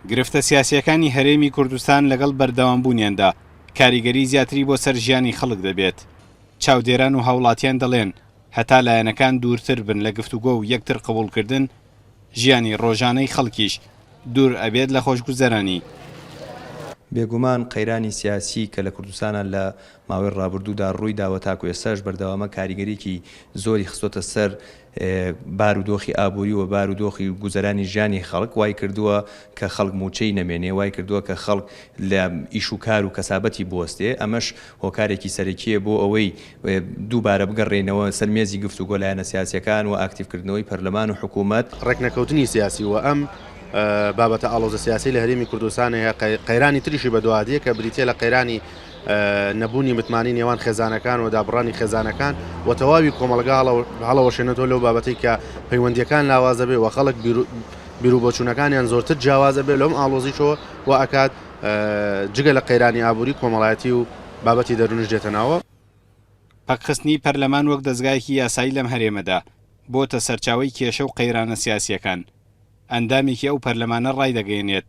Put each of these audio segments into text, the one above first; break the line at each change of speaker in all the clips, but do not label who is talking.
گرفتە سیاسیەکانی هەرێمی کوردستان لەگەڵ بەردەوامبوونیاندا کاریگەری زیاتری بۆ سەر ژیانی خەڵک دەبێت. چاودێران و هاوڵاتیان دەڵێن هەتا لایەنەکان دوورتر بن لە گفتوگۆ و یەکتر قبولکردن ژیانی ڕۆژانەی خەڵکیش دوور ئەبێت لە خۆشگوزەرانی.
بێگومان قەیرانی سیاسی کە لە کوردستانە لە ماوەی ڕابردوودا ڕووی داوە تاکو ئێستاش بەردەوامە کاریگەریکی زۆری خستۆتە سەر بارودۆخی ئابووری و بارودۆخی گوزەرانی ژیانی خەڵک، وای کردووە کە خەڵک موچەی نەمێنێ، وای کردووە کە خەڵک لە ئیش و کار و کەسابەتی بوەستێ. ئەمەش هۆکارێکی سەرەکیە بۆ ئەوەی دووبارە بگەڕێنەوە سەر مێزی گفتوگۆ لایەنە سیاسیەکان و ئاکتیڤکردنەوەی پەرلەمان و حکوومەت.
ڕێکنەکەوتنی سیاسی و ئەم بابەتە ئاڵۆزە سیاسی لە هەرێمی کوردستان هەیە. قەیرانی تریشی بەدوادیە کە بریتێ لە قەیرانی نەبوونی متمانی نێوان خێزانەکان و دابڕانی خێزانەکان و تەواوی کۆمەلگا هەڵەوەشێنێتەوە لەو بابەتەی کە پەیوەندیەکان لاوازە بێ و خەڵک بیرروبۆچوونەکانیان زۆرتر جیاوازە بێ. لەم ئاڵۆزیشەوە و ئەکات جگە لە قەیرانی ئابووری کۆمەڵایەتی و بابەتی دەرونش دێتە ناوە.
پەکخستنی پەرلەمان وەک دەستگایەکی یاسایی لەم هەرێمەدا بۆتە سەرچاوەی کێشە و قەیرانە سیاسیەکان. ئەندامێکی ئەو پەرلەمانە ڕای دەگەێنێت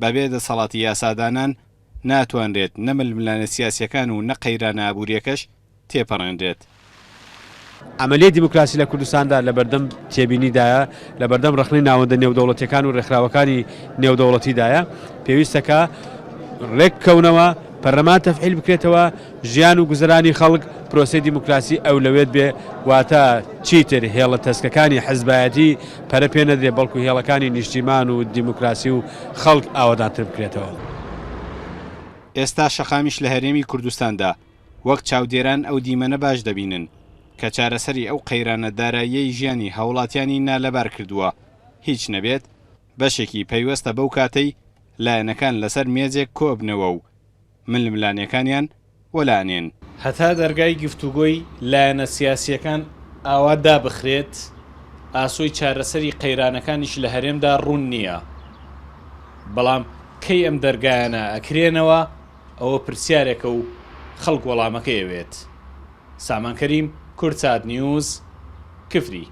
بەبێ دەسەڵاتی یاسادانان ناتوانرێت نەململانە سیاسیەکان و نەقەیرانە ئابووریەکەش تێپەڕێنرێت.
ئەمەلەی دیموکراسی لە کوردستاندا لە بەردەم تێبینیدایە، لە بەردەم ڕخنەی ناوەندە نێودەوڵەتیەکان و ڕێکخراوەکانی نێودەوڵەتیدایە. پێویستەکە ڕێککەونەوە پەرلەمان تەفعیل بکرێتەوە، ژیان و گوزەرانی خەڵک پرۆسەی دیموکراسی ئەولەوێت بێ، واتە چیتر هێڵە تەسکەکانی حەزبایەتی پەرە پێ نەدرێ، بەڵکو هێڵەکانی نیشتیمان و دیموکراسی و خەڵک ئاوادانتر بکرێتەوە.
ئێستا شەقامیش لە هەرێمی کوردستاندا وەک چاودێران ئەو دیمەنە باش دەبینن کە چارەسەری ئەو قەیرانە داراییەی ژیانی هاوڵاتیانی نالەبار کردووە. هیچ نەبێت بەشێکی پەیوەستە بەو کاتەی لایەنەکان لەسەر مێزێک کۆبنەوە و ململانیەکانیان وەلانێن.
هەتا دەرگای گفتوگۆی لایەنە سیاسیەکان ئاوا دابخرێت، ئاسۆی چارەسەری قەیرانەکانیش لە هەرێمدا ڕوون نییە. بەڵام کەی ئەم دەرگایانە ئەکرێنەوە ئەوە پرسیارێکە و خەڵک وەڵامەکەی ئەوێت. سامان کەریم، کورتسات نیوز، کفری.